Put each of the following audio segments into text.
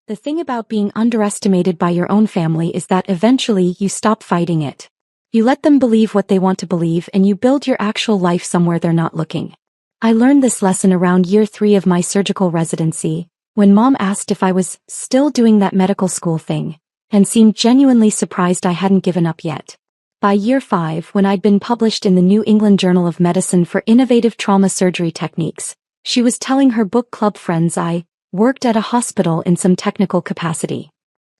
The thing about being underestimated by your own family is that eventually you stop fighting it. You let them believe what they want to believe and you build your actual life somewhere they're not looking. I learned this lesson around year 3 of my surgical residency, when Mom asked if I was still doing that medical school thing, and seemed genuinely surprised I hadn't given up yet. By year 5, when I'd been published in the New England Journal of Medicine for innovative trauma surgery techniques, she was telling her book club friends I worked at a hospital in some technical capacity.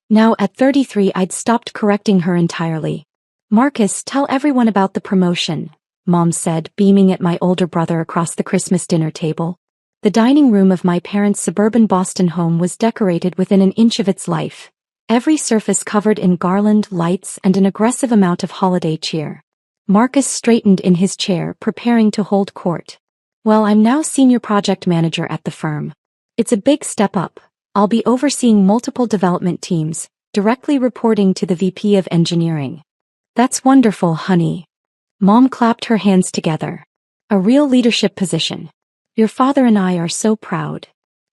Now at 33 I'd stopped correcting her entirely. "Marcus, tell everyone about the promotion," Mom said, beaming at my older brother across the Christmas dinner table. The dining room of my parents' suburban Boston home was decorated within an inch of its life, every surface covered in garland, lights, and an aggressive amount of holiday cheer. Marcus straightened in his chair, preparing to hold court. "Well, I'm now senior project manager at the firm. It's a big step up. I'll be overseeing multiple development teams, directly reporting to the VP of engineering." "That's wonderful, honey." Mom clapped her hands together. "A real leadership position. Your father and I are so proud."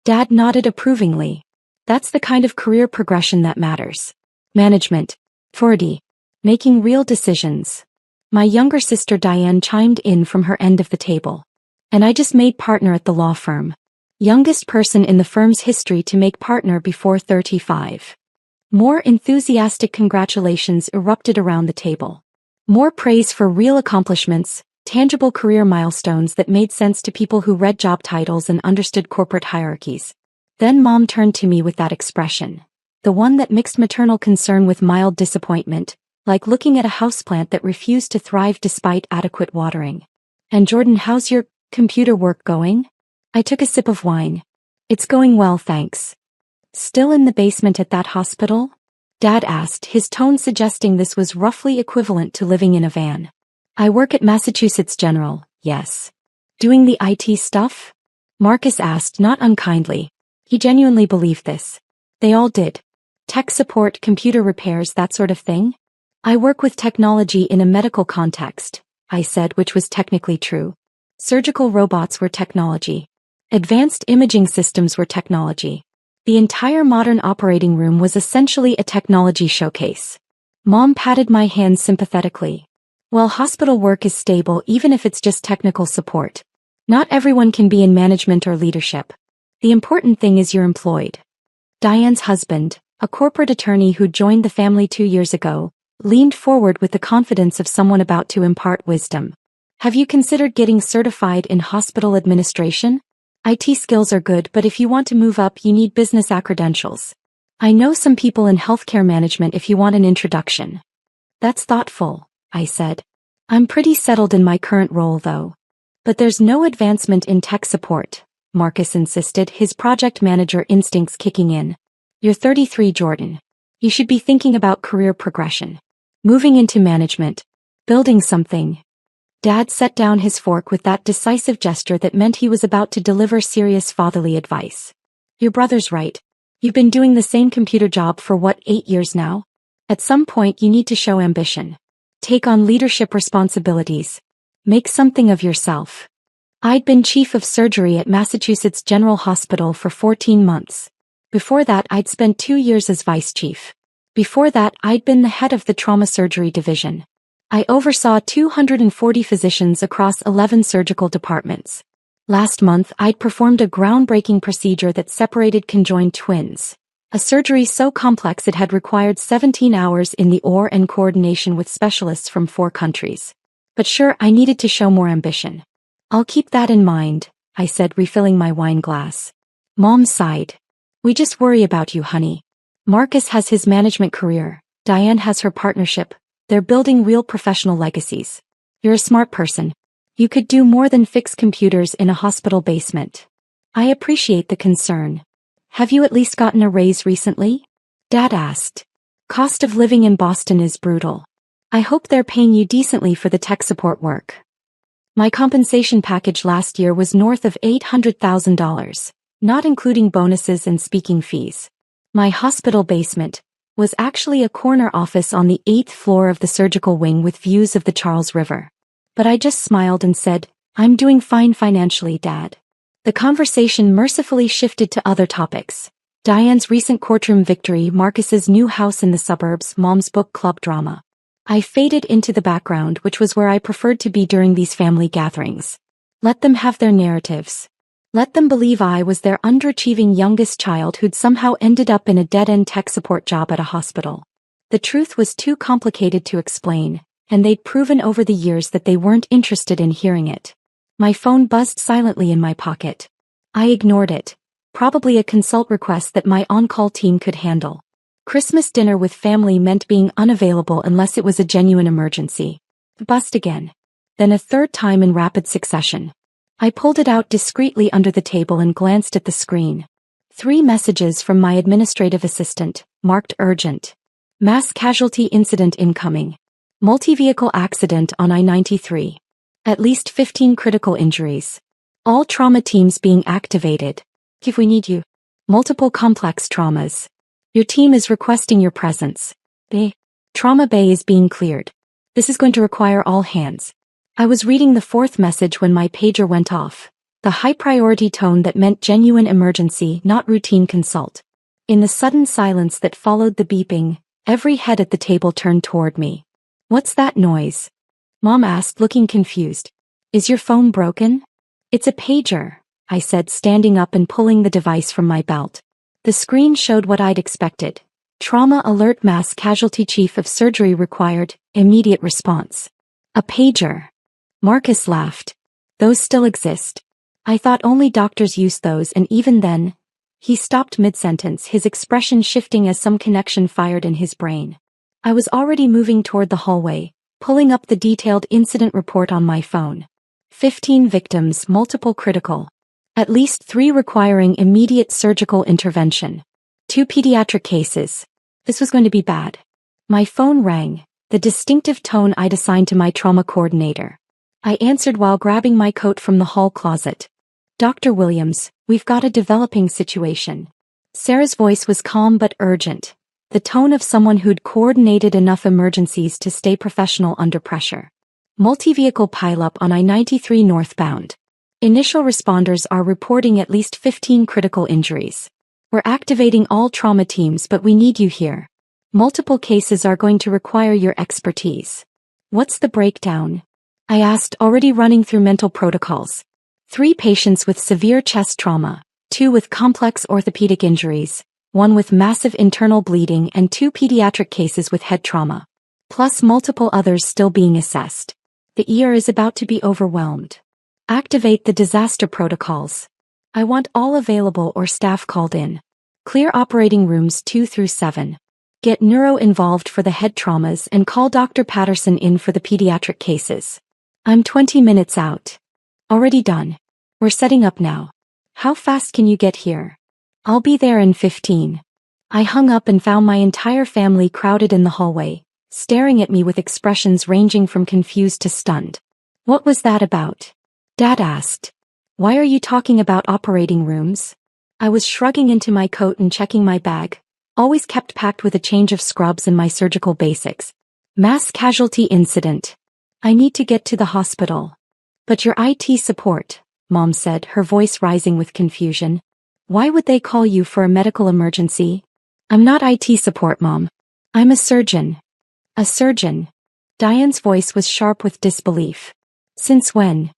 Dad nodded approvingly. "That's the kind of career progression that matters. Management. 40. Making real decisions." My younger sister Diane chimed in from her end of the table. "And I just made partner at the law firm. Youngest person in the firm's history to make partner before 35. More enthusiastic congratulations erupted around the table. More praise for real accomplishments, tangible career milestones that made sense to people who read job titles and understood corporate hierarchies. Then Mom turned to me with that expression. The one that mixed maternal concern with mild disappointment, like looking at a houseplant that refused to thrive despite adequate watering. "And Jordan, how's your computer work going?" I took a sip of wine. "It's going well, thanks." "Still in the basement at that hospital?" Dad asked, his tone suggesting this was roughly equivalent to living in a van. "I work at Massachusetts General, yes." "Doing the IT stuff?" Marcus asked, not unkindly. He genuinely believed this. They all did. "Tech support, computer repairs, that sort of thing?" "I work with technology in a medical context," I said, which was technically true. Surgical robots were technology. Advanced imaging systems were technology. The entire modern operating room was essentially a technology showcase. Mom patted my hand sympathetically. "Well, hospital work is stable even if it's just technical support. Not everyone can be in management or leadership. The important thing is you're employed." Diane's husband, a corporate attorney who joined the family 2 years ago, leaned forward with the confidence of someone about to impart wisdom. "Have you considered getting certified in hospital administration? IT skills are good, but if you want to move up you need business credentials. I know some people in healthcare management if you want an introduction." "That's thoughtful," I said. "I'm pretty settled in my current role though." "But there's no advancement in tech support," Marcus insisted, his project manager instincts kicking in. "You're 33, Jordan. You should be thinking about career progression. Moving into management. Building something." Dad set down his fork with that decisive gesture that meant he was about to deliver serious fatherly advice. "Your brother's right. You've been doing the same computer job for 8 years now? At some point you need to show ambition. Take on leadership responsibilities. Make something of yourself." I'd been chief of surgery at Massachusetts General Hospital for 14 months. Before that I'd spent 2 years as vice chief. Before that I'd been the head of the trauma surgery division. I oversaw 240 physicians across 11 surgical departments. Last month I'd performed a groundbreaking procedure that separated conjoined twins. A surgery so complex it had required 17 hours in the OR and coordination with specialists from 4 countries. But sure, I needed to show more ambition. "I'll keep that in mind," I said, refilling my wine glass. Mom sighed. "We just worry about you, honey. Marcus has his management career, Diane has her partnership. They're building real professional legacies. You're a smart person. You could do more than fix computers in a hospital basement." "I appreciate the concern. Have you at least gotten a raise recently?" Dad asked. "Cost of living in Boston is brutal. I hope they're paying you decently for the tech support work." My compensation package last year was north of $800,000, not including bonuses and speaking fees. My hospital basement was actually a corner office on the 8th floor of the surgical wing with views of the Charles River. But I just smiled and said, "I'm doing fine financially, Dad." The conversation mercifully shifted to other topics. Diane's recent courtroom victory, Marcus's new house in the suburbs, Mom's book club drama. I faded into the background, which was where I preferred to be during these family gatherings. Let them have their narratives. Let them believe I was their underachieving youngest child who'd somehow ended up in a dead-end tech support job at a hospital. The truth was too complicated to explain, and they'd proven over the years that they weren't interested in hearing it. My phone buzzed silently in my pocket. I ignored it. Probably a consult request that my on-call team could handle. Christmas dinner with family meant being unavailable unless it was a genuine emergency. Bust again. Then a third time in rapid succession. I pulled it out discreetly under the table and glanced at the screen. 3 messages from my administrative assistant, marked urgent. Mass casualty incident incoming. Multi-vehicle accident on I-93. At least 15 critical injuries. All trauma teams being activated. If we need you. Multiple complex traumas. Your team is requesting your presence. Trauma bay is being cleared. This is going to require all hands. I was reading the 4th message when my pager went off. The high-priority tone that meant genuine emergency, not routine consult. In the sudden silence that followed the beeping, every head at the table turned toward me. What's that noise? Mom asked, looking confused. Is your phone broken? It's a pager, I said, standing up and pulling the device from my belt. The screen showed what I'd expected. Trauma alert, mass casualty, chief of surgery required, immediate response. A pager. Marcus laughed. Those still exist. I thought only doctors used those, and even then. He stopped mid-sentence, his expression shifting as some connection fired in his brain. I was already moving toward the hallway, pulling up the detailed incident report on my phone. 15 victims, multiple critical. At least 3 requiring immediate surgical intervention. 2 pediatric cases. This was going to be bad. My phone rang, the distinctive tone I'd assigned to my trauma coordinator. I answered while grabbing my coat from the hall closet. Dr. Williams, we've got a developing situation. Sarah's voice was calm but urgent, the tone of someone who'd coordinated enough emergencies to stay professional under pressure. Multi-vehicle pileup on I-93 northbound. Initial responders are reporting at least 15 critical injuries. We're activating all trauma teams, but we need you here. Multiple cases are going to require your expertise. What's the breakdown? I asked, already running through mental protocols. 3 patients with severe chest trauma, 2 with complex orthopedic injuries, 1 with massive internal bleeding, and 2 pediatric cases with head trauma. Plus multiple others still being assessed. The ER is about to be overwhelmed. Activate the disaster protocols. I want all available or staff called in. Clear operating rooms 2 through 7. Get neuro involved for the head traumas and call Dr. Patterson in for the pediatric cases. I'm 20 minutes out. Already done. We're setting up now. How fast can you get here? I'll be there in 15. I hung up and found my entire family crowded in the hallway, staring at me with expressions ranging from confused to stunned. What was that about? Dad asked. Why are you talking about operating rooms? I was shrugging into my coat and checking my bag, always kept packed with a change of scrubs and my surgical basics. Mass casualty incident. I need to get to the hospital. But your IT support, Mom said, her voice rising with confusion. Why would they call you for a medical emergency? I'm not IT support, Mom. I'm a surgeon. A surgeon. Diane's voice was sharp with disbelief. Since when?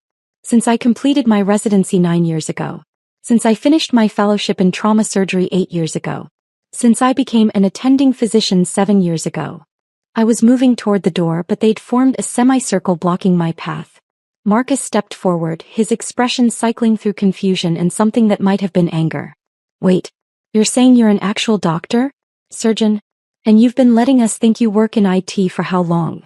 Since I completed my residency 9 years ago. Since I finished my fellowship in trauma surgery 8 years ago. Since I became an attending physician 7 years ago. I was moving toward the door, but they'd formed a semicircle blocking my path. Marcus stepped forward, his expression cycling through confusion and something that might have been anger. Wait, you're saying you're an actual doctor? Surgeon? And you've been letting us think you work in IT for how long?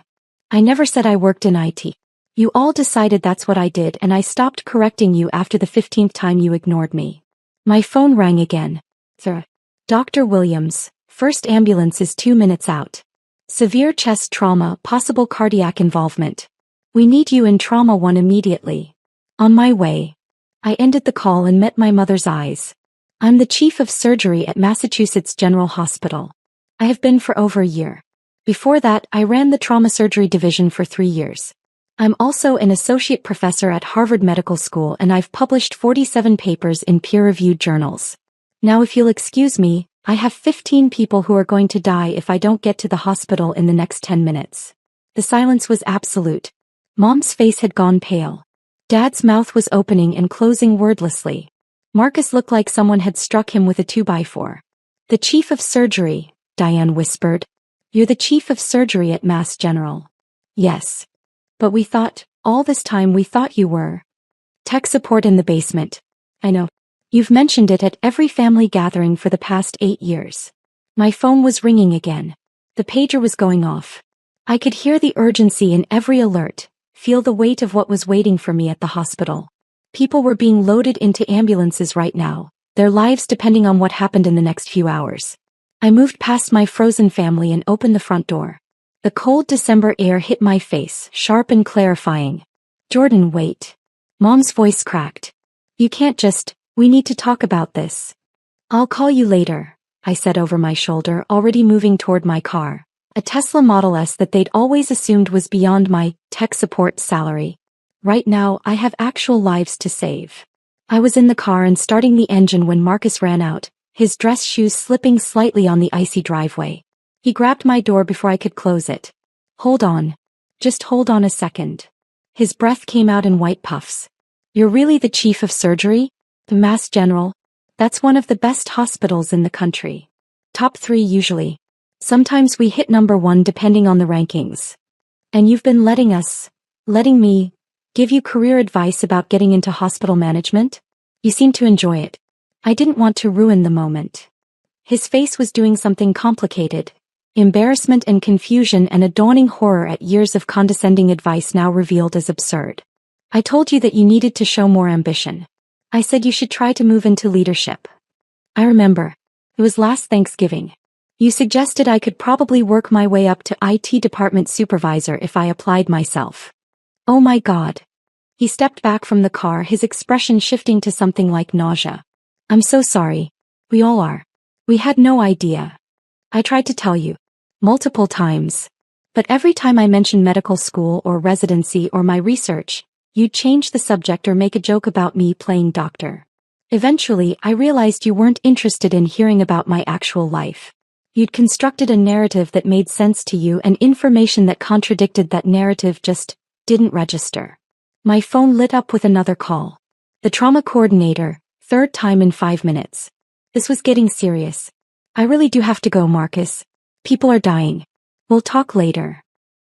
I never said I worked in IT. You all decided that's what I did, and I stopped correcting you after the 15th time you ignored me. My phone rang again. Sir. Dr. Williams, first ambulance is 2 minutes out. Severe chest trauma, possible cardiac involvement. We need you in Trauma 1 immediately. On my way. I ended the call and met my mother's eyes. I'm the chief of surgery at Massachusetts General Hospital. I have been for over a year. Before that, I ran the trauma surgery division for 3 years. I'm also an associate professor at Harvard Medical School, and I've published 47 papers in peer-reviewed journals. Now if you'll excuse me, I have 15 people who are going to die if I don't get to the hospital in the next 10 minutes. The silence was absolute. Mom's face had gone pale. Dad's mouth was opening and closing wordlessly. Marcus looked like someone had struck him with a 2x4. The chief of surgery, Diane whispered. You're the chief of surgery at Mass General. Yes. But we thought, all this time we thought you were. Tech support in the basement. I know. You've mentioned it at every family gathering for the past 8 years. My phone was ringing again. The pager was going off. I could hear the urgency in every alert, feel the weight of what was waiting for me at the hospital. People were being loaded into ambulances right now, their lives depending on what happened in the next few hours. I moved past my frozen family and opened the front door. The cold December air hit my face, sharp and clarifying. Jordan, wait. Mom's voice cracked. You can't just, we need to talk about this. I'll call you later, I said over my shoulder, already moving toward my car. A Tesla Model S that they'd always assumed was beyond my tech support salary. Right now, I have actual lives to save. I was in the car and starting the engine when Marcus ran out, his dress shoes slipping slightly on the icy driveway. He grabbed my door before I could close it. Hold on. Just hold on a second. His breath came out in white puffs. You're really the chief of surgery? The Mass General? That's one of the best hospitals in the country. Top 3 usually. Sometimes we hit number 1 depending on the rankings. And you've been letting me, give you career advice about getting into hospital management? You seem to enjoy it. I didn't want to ruin the moment. His face was doing something complicated. Embarrassment and confusion and a dawning horror at years of condescending advice now revealed as absurd. I told you that you needed to show more ambition. I said you should try to move into leadership. I remember. It was last Thanksgiving. You suggested I could probably work my way up to IT department supervisor if I applied myself. Oh my God. He stepped back from the car, his expression shifting to something like nausea. I'm so sorry. We all are. We had no idea. I tried to tell you. Multiple times. But every time I mentioned medical school or residency or my research, you'd change the subject or make a joke about me playing doctor. Eventually, I realized you weren't interested in hearing about my actual life. You'd constructed a narrative that made sense to you, and information that contradicted that narrative just didn't register. My phone lit up with another call. The trauma coordinator, 3rd time in 5 minutes. This was getting serious. I really do have to go, Marcus. People are dying. We'll talk later.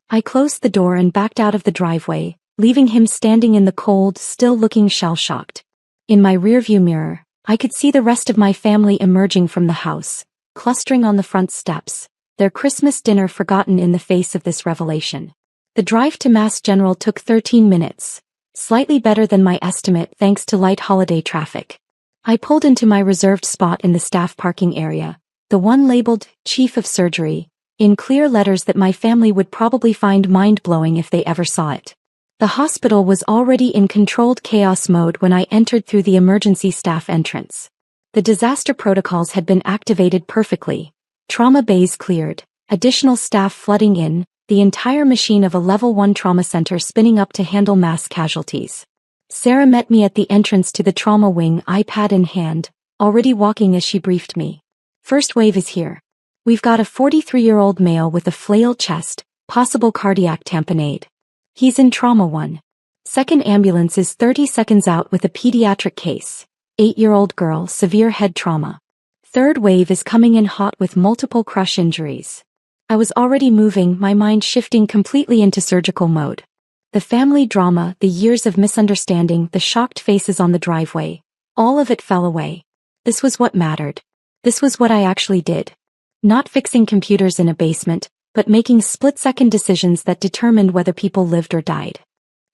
I closed the door and backed out of the driveway, leaving him standing in the cold, still looking shell-shocked. In my rearview mirror, I could see the rest of my family emerging from the house, clustering on the front steps, their Christmas dinner forgotten in the face of this revelation. The drive to Mass General took 13 minutes, slightly better than my estimate thanks to light holiday traffic. I pulled into my reserved spot in the staff parking area, the one labeled Chief of Surgery, in clear letters that my family would probably find mind-blowing if they ever saw it. The hospital was already in controlled chaos mode when I entered through the emergency staff entrance. The disaster protocols had been activated perfectly. Trauma bays cleared, additional staff flooding in, the entire machine of a level 1 trauma center spinning up to handle mass casualties. Sarah met me at the entrance to the trauma wing, iPad in hand, already walking as she briefed me. First wave is here. We've got a 43-year-old male with a flail chest, possible cardiac tamponade. He's in trauma 1. Second ambulance is 30 seconds out with a pediatric case. 8-year-old girl, severe head trauma. Third wave is coming in hot with multiple crush injuries. I was already moving, my mind shifting completely into surgical mode. The family drama, the years of misunderstanding, the shocked faces on the driveway, all of it fell away. This was what mattered. This was what I actually did. Not fixing computers in a basement, but making split-second decisions that determined whether people lived or died.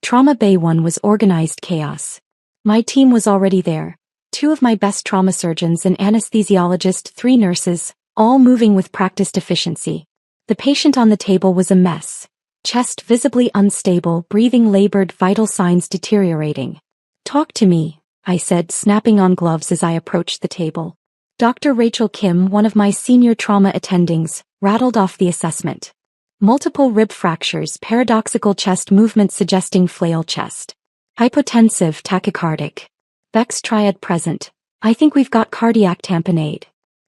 Trauma Bay 1 was organized chaos. My team was already there. 2 of my best trauma surgeons, an anesthesiologist, 3 nurses, all moving with practiced efficiency. The patient on the table was a mess. Chest visibly unstable, breathing labored, vital signs deteriorating. Talk to me, I said, snapping on gloves as I approached the table. Dr. Rachel Kim, one of my senior trauma attendings, rattled off the assessment. Multiple rib fractures, paradoxical chest movement suggesting flail chest. Hypotensive, tachycardic. Beck's triad present, I think we've got cardiac tamponade.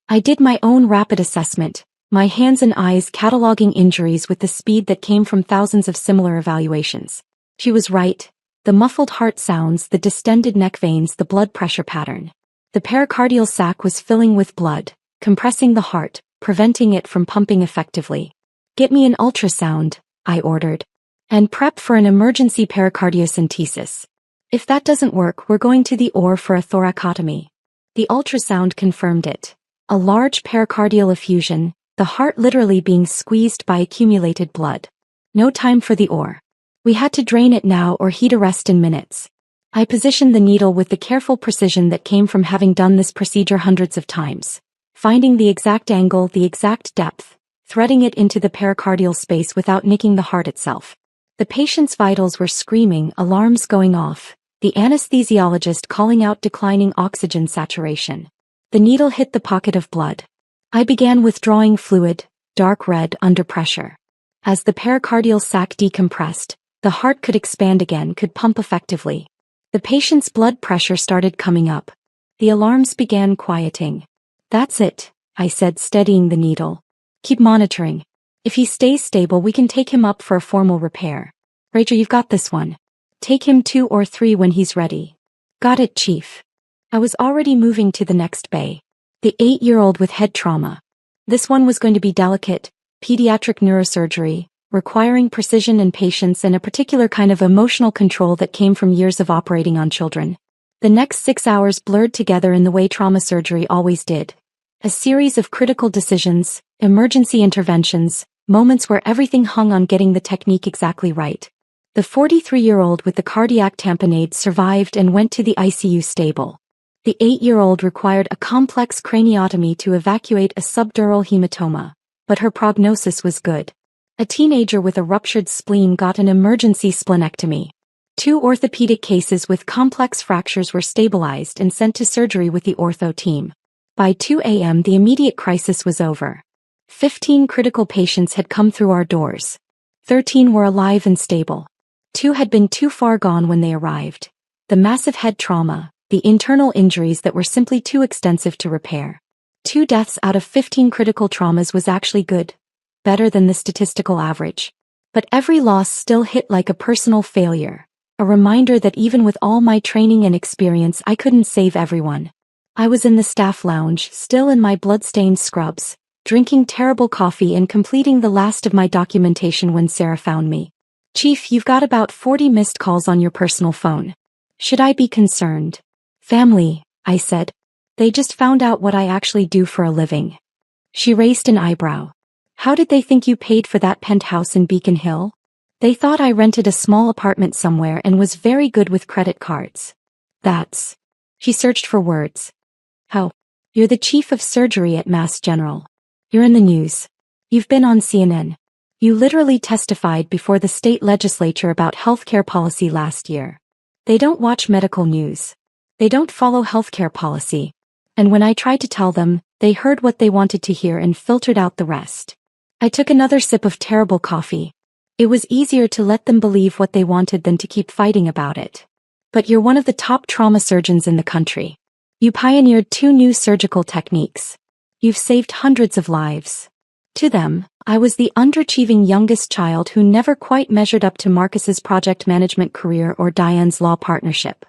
I did my own rapid assessment, my hands and eyes cataloging injuries with the speed that came from thousands of similar evaluations. She was right. The muffled heart sounds, the distended neck veins, the blood pressure pattern. The pericardial sac was filling with blood, compressing the heart, preventing it from pumping effectively. Get me an ultrasound, I ordered. And prep for an emergency pericardiocentesis. If that doesn't work, we're going to the OR for a thoracotomy. The ultrasound confirmed it. A large pericardial effusion, the heart literally being squeezed by accumulated blood. No time for the OR. We had to drain it now or he'd arrest in minutes. I positioned the needle with the careful precision that came from having done this procedure hundreds of times. Finding the exact angle, the exact depth, threading it into the pericardial space without nicking the heart itself. The patient's vitals were screaming, alarms going off, the anesthesiologist calling out declining oxygen saturation. The needle hit the pocket of blood. I began withdrawing fluid, dark red, under pressure. As the pericardial sac decompressed, the heart could expand again, could pump effectively. The patient's blood pressure started coming up. The alarms began quieting. That's it, I said, steadying the needle. Keep monitoring. If he stays stable, we can take him up for a formal repair. Rachel, you've got this one. Take him 2 or 3 when he's ready. Got it, Chief. I was already moving to the next bay. The 8-year-old with head trauma. This one was going to be delicate, pediatric neurosurgery, requiring precision and patience and a particular kind of emotional control that came from years of operating on children. The next 6 hours blurred together in the way trauma surgery always did. A series of critical decisions, emergency interventions, moments where everything hung on getting the technique exactly right. The 43-year-old with the cardiac tamponade survived and went to the ICU stable. The 8-year-old required a complex craniotomy to evacuate a subdural hematoma, but her prognosis was good. A teenager with a ruptured spleen got an emergency splenectomy. 2 orthopedic cases with complex fractures were stabilized and sent to surgery with the ortho team. By 2 a.m. the immediate crisis was over. 15 critical patients had come through our doors. 13 were alive and stable. 2 had been too far gone when they arrived. The massive head trauma, the internal injuries that were simply too extensive to repair. 2 deaths out of 15 critical traumas was actually good. Better than the statistical average. But every loss still hit like a personal failure. A reminder that even with all my training and experience, I couldn't save everyone. I was in the staff lounge, still in my blood-stained scrubs, drinking terrible coffee and completing the last of my documentation when Sarah found me. Chief, you've got about 40 missed calls on your personal phone. Should I be concerned? Family, I said. They just found out what I actually do for a living. She raised an eyebrow. How did they think you paid for that penthouse in Beacon Hill? They thought I rented a small apartment somewhere and was very good with credit cards. That's... She searched for words. How? You're the chief of surgery at Mass General. You're in the news. You've been on CNN. You literally testified before the state legislature about healthcare policy last year. They don't watch medical news. They don't follow healthcare policy. And when I tried to tell them, they heard what they wanted to hear and filtered out the rest. I took another sip of terrible coffee. It was easier to let them believe what they wanted than to keep fighting about it. But you're one of the top trauma surgeons in the country. You pioneered 2 new surgical techniques. You've saved hundreds of lives. To them, I was the underachieving youngest child who never quite measured up to Marcus's project management career or Diane's law partnership.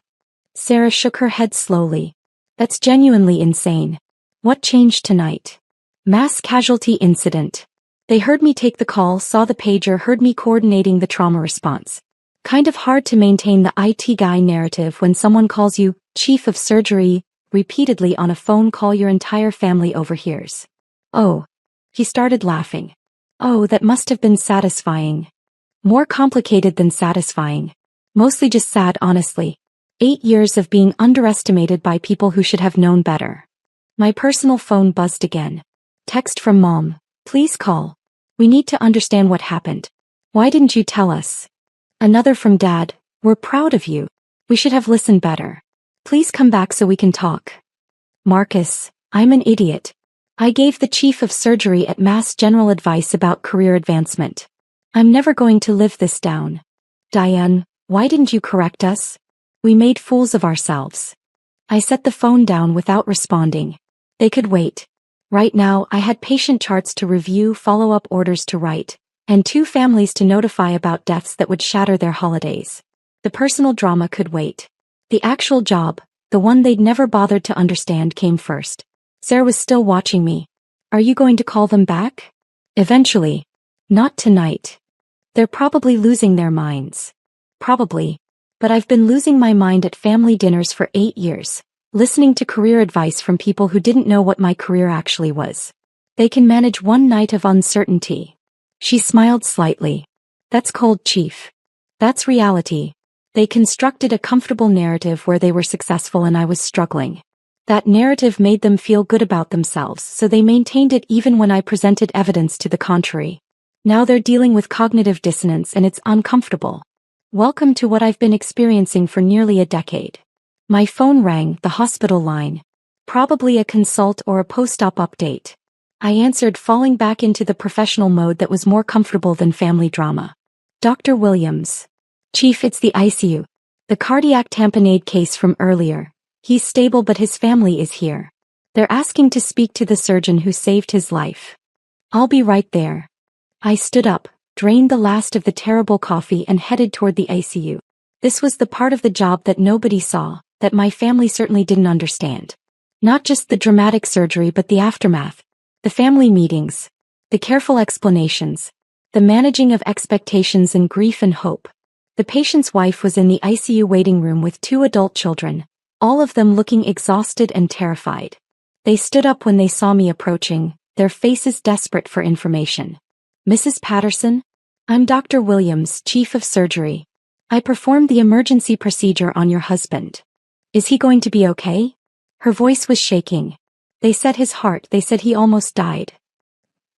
Sarah shook her head slowly. That's genuinely insane. What changed tonight? Mass casualty incident. They heard me take the call, saw the pager, heard me coordinating the trauma response. Kind of hard to maintain the IT guy narrative when someone calls you chief of surgery repeatedly on a phone call your entire family overhears. Oh. He started laughing. Oh, that must have been satisfying. More complicated than satisfying. Mostly just sad, honestly. 8 years of being underestimated by people who should have known better. My personal phone buzzed again. Text from Mom. Please call. We need to understand what happened. Why didn't you tell us? Another from Dad. We're proud of you. We should have listened better. Please come back so we can talk. Marcus, I'm an idiot. I gave the chief of surgery at Mass General advice about career advancement. I'm never going to live this down. Diane, why didn't you correct us? We made fools of ourselves. I set the phone down without responding. They could wait. Right now, I had patient charts to review, follow-up orders to write, and 2 families to notify about deaths that would shatter their holidays. The personal drama could wait. The actual job, the one they'd never bothered to understand, came first. Sarah was still watching me. Are you going to call them back? Eventually. Not tonight. They're probably losing their minds. Probably. But I've been losing my mind at family dinners for 8 years, listening to career advice from people who didn't know what my career actually was. They can manage one night of uncertainty. She smiled slightly. That's cold, Chief. That's reality. They constructed a comfortable narrative where they were successful and I was struggling. That narrative made them feel good about themselves, so they maintained it even when I presented evidence to the contrary. Now they're dealing with cognitive dissonance and it's uncomfortable. Welcome to what I've been experiencing for nearly a decade. My phone rang, the hospital line. Probably a consult or a post-op update. I answered, falling back into the professional mode that was more comfortable than family drama. Dr. Williams. Chief, it's the ICU. The cardiac tamponade case from earlier. He's stable but his family is here. They're asking to speak to the surgeon who saved his life. I'll be right there. I stood up, drained the last of the terrible coffee and headed toward the ICU. This was the part of the job that nobody saw, that my family certainly didn't understand. Not just the dramatic surgery but the aftermath. The family meetings. The careful explanations. The managing of expectations and grief and hope. The patient's wife was in the ICU waiting room with 2 adult children, all of them looking exhausted and terrified. They stood up when they saw me approaching, their faces desperate for information. Mrs. Patterson? I'm Dr. Williams, Chief of Surgery. I performed the emergency procedure on your husband. Is he going to be okay? Her voice was shaking. They said his heart, they said he almost died.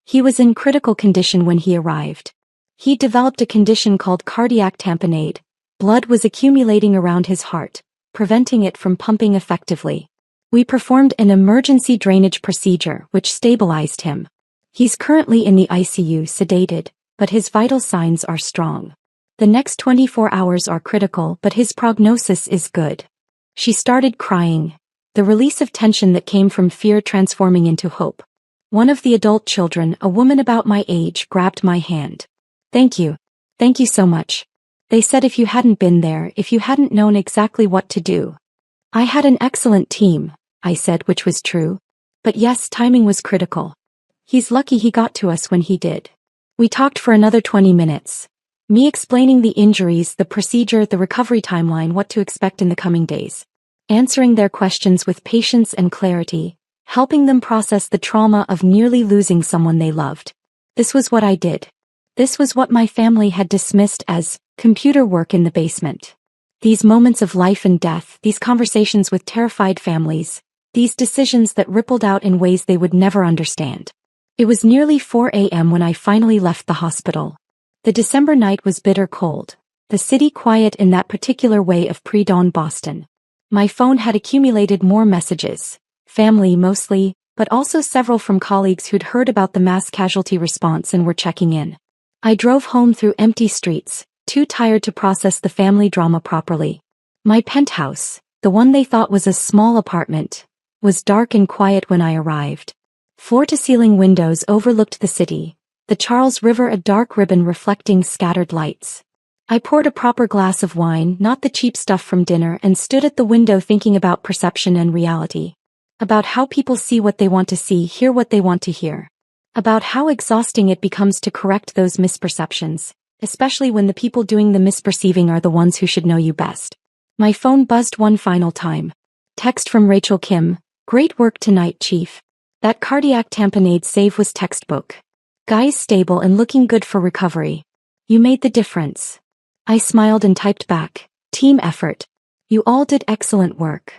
He was in critical condition when he arrived. He developed a condition called cardiac tamponade. Blood was accumulating around his heart, preventing it from pumping effectively. We performed an emergency drainage procedure which stabilized him. He's currently in the ICU sedated, but his vital signs are strong. The next 24 hours are critical but his prognosis is good. She started crying. The release of tension that came from fear transforming into hope. One of the adult children, a woman about my age, grabbed my hand. Thank you. Thank you so much. They said if you hadn't been there, if you hadn't known exactly what to do. I had an excellent team, I said, which was true. But yes, timing was critical. He's lucky he got to us when he did. We talked for another 20 minutes. Me explaining the injuries, the procedure, the recovery timeline, what to expect in the coming days. Answering their questions with patience and clarity, helping them process the trauma of nearly losing someone they loved. This was what I did. This was what my family had dismissed as computer work in the basement. These moments of life and death, these conversations with terrified families, these decisions that rippled out in ways they would never understand. It was nearly 4 a.m. when I finally left the hospital. The December night was bitter cold, the city quiet in that particular way of pre-dawn Boston. My phone had accumulated more messages, family mostly, but also several from colleagues who'd heard about the mass casualty response and were checking in. I drove home through empty streets, too tired to process the family drama properly. My penthouse, the one they thought was a small apartment, was dark and quiet when I arrived. Floor-to-ceiling windows overlooked the city, the Charles River a dark ribbon reflecting scattered lights. I poured a proper glass of wine, not the cheap stuff from dinner, and stood at the window thinking about perception and reality. About how people see what they want to see, hear what they want to hear. About how exhausting it becomes to correct those misperceptions, especially when the people doing the misperceiving are the ones who should know you best. My phone buzzed one final time. Text from Rachel Kim. Great work tonight, Chief. That cardiac tamponade save was textbook. Guy's stable and looking good for recovery. You made the difference. I smiled and typed back. Team effort. You all did excellent work.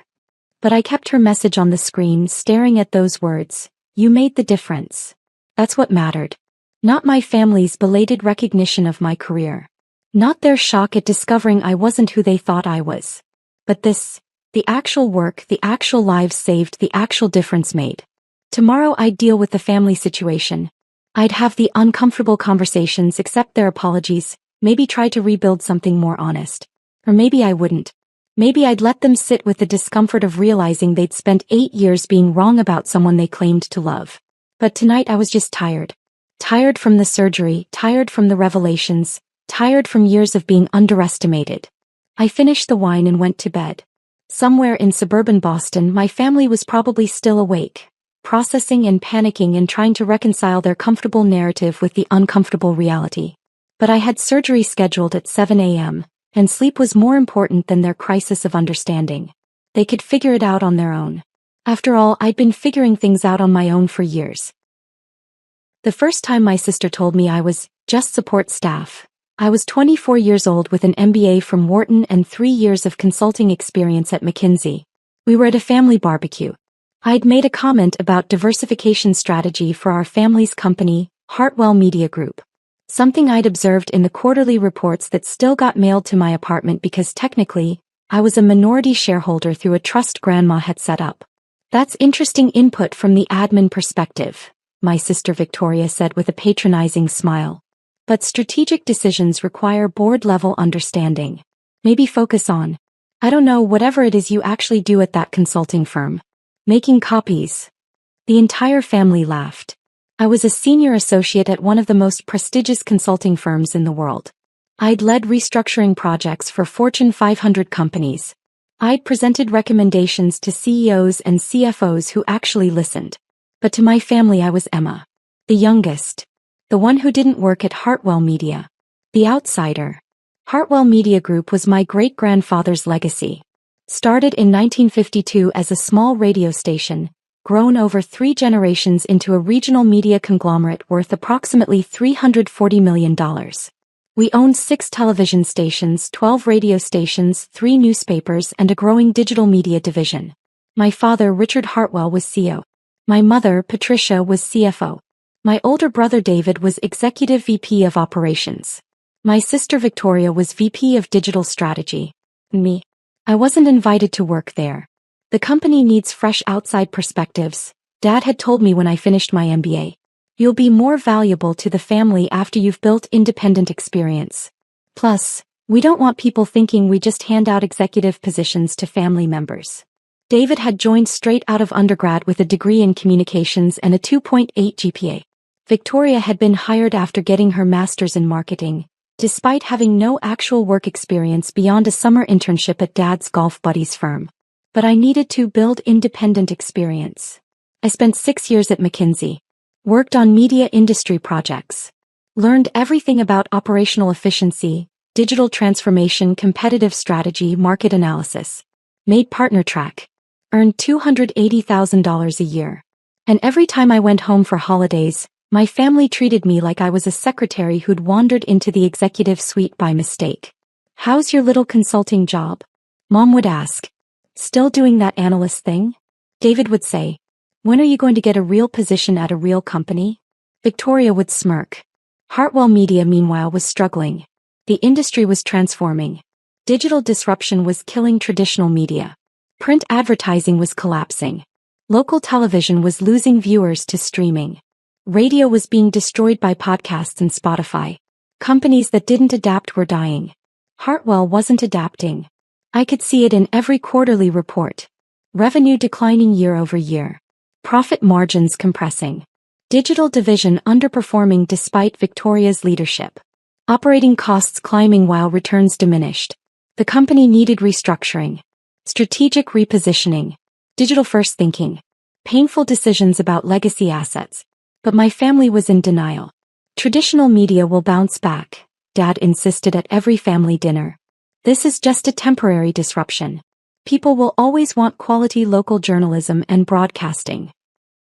But I kept her message on the screen, staring at those words. You made the difference. That's what mattered. Not my family's belated recognition of my career. Not their shock at discovering I wasn't who they thought I was. But this, the actual work, the actual lives saved, the actual difference made. Tomorrow I'd deal with the family situation. I'd have the uncomfortable conversations, accept their apologies, maybe try to rebuild something more honest. Or maybe I wouldn't. Maybe I'd let them sit with the discomfort of realizing they'd spent 8 years being wrong about someone they claimed to love. But tonight I was just tired. Tired from the surgery, tired from the revelations, tired from years of being underestimated. I finished the wine and went to bed. Somewhere in suburban Boston, my family was probably still awake, processing and panicking and trying to reconcile their comfortable narrative with the uncomfortable reality. But I had surgery scheduled at 7 a.m., and sleep was more important than their crisis of understanding. They could figure it out on their own. After all, I'd been figuring things out on my own for years. The first time my sister told me I was just support staff, I was 24 years old with an MBA from Wharton and 3 years of consulting experience at McKinsey. We were at a family barbecue. I'd made a comment about diversification strategy for our family's company, Hartwell Media Group. Something I'd observed in the quarterly reports that still got mailed to my apartment because technically, I was a minority shareholder through a trust grandma had set up. That's interesting input from the admin perspective, my sister Victoria said with a patronizing smile. But strategic decisions require board-level understanding. Maybe focus on, I don't know, whatever it is you actually do at that consulting firm. Making copies. The entire family laughed. I was a senior associate at one of the most prestigious consulting firms in the world. I'd led restructuring projects for Fortune 500 companies. I'd presented recommendations to CEOs and CFOs who actually listened. But to my family I was Emma. The youngest. The one who didn't work at Hartwell Media. The outsider. Hartwell Media Group was my great-grandfather's legacy. Started in 1952 as a small radio station, grown over 3 generations into a regional media conglomerate worth approximately $340 million. We owned 6 television stations, 12 radio stations, 3 newspapers, and a growing digital media division. My father, Richard Hartwell, was CEO. My mother, Patricia, was CFO. My older brother David was Executive VP of Operations. My sister Victoria was VP of Digital Strategy. Me. I wasn't invited to work there. The company needs fresh outside perspectives, Dad had told me when I finished my MBA. You'll be more valuable to the family after you've built independent experience. Plus, we don't want people thinking we just hand out executive positions to family members. David had joined straight out of undergrad with a degree in communications and a 2.8 GPA. Victoria had been hired after getting her master's in marketing, despite having no actual work experience beyond a summer internship at Dad's golf buddy's firm. But I needed to build independent experience. I spent 6 years at McKinsey. Worked on media industry projects. Learned everything about operational efficiency, digital transformation, competitive strategy, market analysis. Made partner track. Earned $280,000 a year. And every time I went home for holidays, my family treated me like I was a secretary who'd wandered into the executive suite by mistake. How's your little consulting job? Mom would ask. Still doing that analyst thing? David would say. When are you going to get a real position at a real company? Victoria would smirk. Hartwell Media, meanwhile, was struggling. The industry was transforming. Digital disruption was killing traditional media. Print advertising was collapsing. Local television was losing viewers to streaming. Radio was being destroyed by podcasts and Spotify. Companies that didn't adapt were dying. Hartwell wasn't adapting. I could see it in every quarterly report. Revenue declining year over year. Profit margins compressing. Digital division underperforming despite Victoria's leadership. Operating costs climbing while returns diminished. The company needed restructuring. Strategic repositioning. Digital-first thinking. Painful decisions about legacy assets. But my family was in denial. Traditional media will bounce back, Dad insisted at every family dinner. This is just a temporary disruption. People will always want quality local journalism and broadcasting.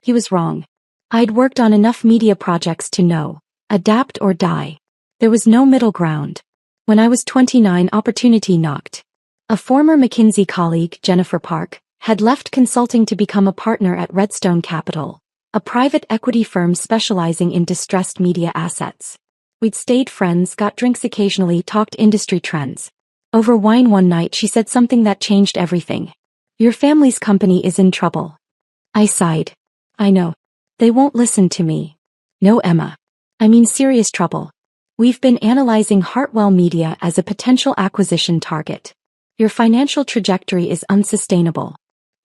He was wrong. I'd worked on enough media projects to know, adapt or die. There was no middle ground. When I was 29, opportunity knocked. A former McKinsey colleague, Jennifer Park, had left consulting to become a partner at Redstone Capital, a private equity firm specializing in distressed media assets. We'd stayed friends, got drinks occasionally, talked industry trends. Over wine one night she said something that changed everything. Your family's company is in trouble. I sighed. I know. They won't listen to me. No, Emma. I mean serious trouble. We've been analyzing Hartwell Media as a potential acquisition target. Your financial trajectory is unsustainable.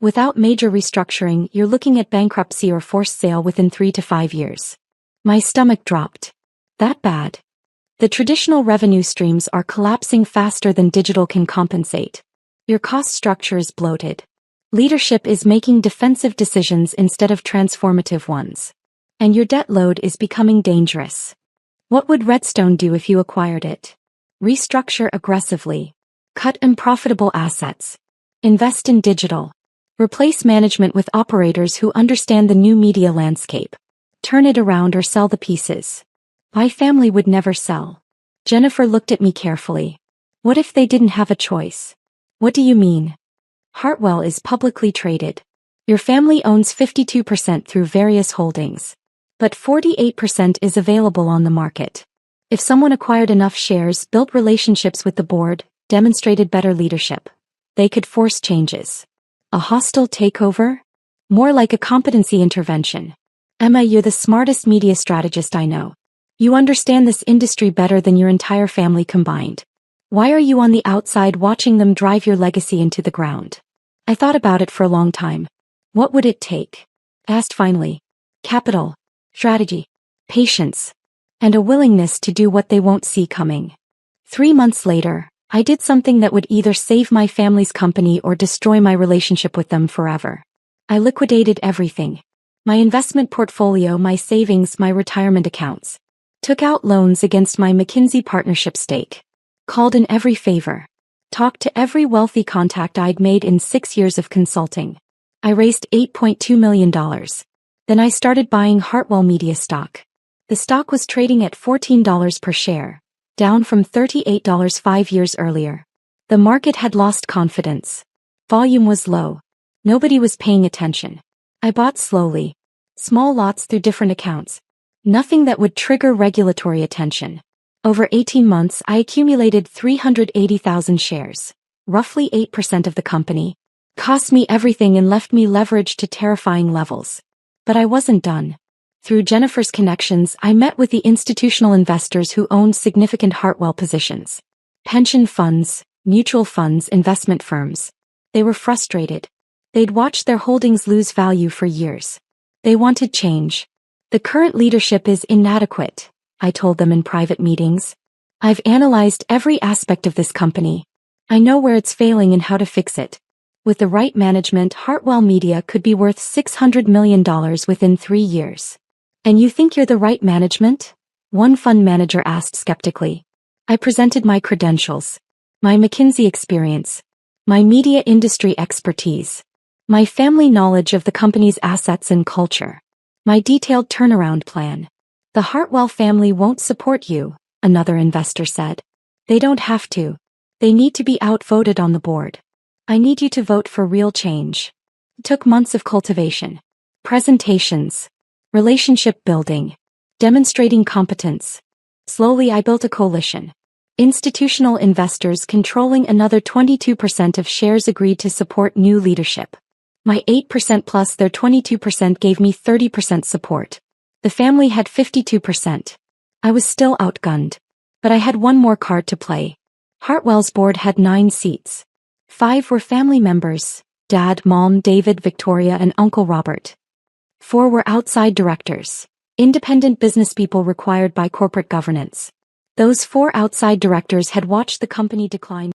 Without major restructuring, you're looking at bankruptcy or forced sale within 3 to 5 years. My stomach dropped. That bad? The traditional revenue streams are collapsing faster than digital can compensate. Your cost structure is bloated. Leadership is making defensive decisions instead of transformative ones. And your debt load is becoming dangerous. What would Redstone do if you acquired it? Restructure aggressively. Cut unprofitable assets. Invest in digital. Replace management with operators who understand the new media landscape. Turn it around or sell the pieces. My family would never sell. Jennifer looked at me carefully. What if they didn't have a choice? What do you mean? Hartwell is publicly traded. Your family owns 52% through various holdings. But 48% is available on the market. If someone acquired enough shares, built relationships with the board, demonstrated better leadership, they could force changes. A hostile takeover? More like a competency intervention. Emma, you're the smartest media strategist I know. You understand this industry better than your entire family combined. Why are you on the outside watching them drive your legacy into the ground? I thought about it for a long time. What would it take? Asked finally. Capital, strategy, patience, and a willingness to do what they won't see coming. 3 months later, I did something that would either save my family's company or destroy my relationship with them forever. I liquidated everything. My investment portfolio, my savings, my retirement accounts. Took out loans against my McKinsey partnership stake. Called in every favor. Talked to every wealthy contact I'd made in 6 years of consulting. I raised $8.2 million. Then I started buying Hartwell Media stock. The stock was trading at $14 per share, down from $38 5 years earlier. The market had lost confidence. Volume was low. Nobody was paying attention. I bought slowly. Small lots through different accounts. Nothing that would trigger regulatory attention. Over 18 months, I accumulated 380,000 shares, roughly 8% of the company. Cost me everything and left me leveraged to terrifying levels. But I wasn't done. Through Jennifer's connections, I met with the institutional investors who owned significant Hartwell positions. Pension funds, mutual funds, investment firms. They were frustrated. They'd watched their holdings lose value for years. They wanted change. The current leadership is inadequate, I told them in private meetings. I've analyzed every aspect of this company. I know where it's failing and how to fix it. With the right management, Hartwell Media could be worth $600 million within 3 years. And you think you're the right management? One fund manager asked skeptically. I presented my credentials, my McKinsey experience, my media industry expertise, my family knowledge of the company's assets and culture, my detailed turnaround plan. The Hartwell family won't support you, another investor said. They don't have to. They need to be outvoted on the board. I need you to vote for real change. It took months of cultivation, presentations, relationship building, demonstrating competence. Slowly I built a coalition. Institutional investors controlling another 22% of shares agreed to support new leadership. My 8% plus their 22% gave me 30% support. The family had 52%. I was still outgunned. But I had one more card to play. Hartwell's board had 9 seats. 5 were family members, Dad, Mom, David, Victoria, and Uncle Robert. 4 were outside directors, independent businesspeople required by corporate governance. Those 4 outside directors had watched the company decline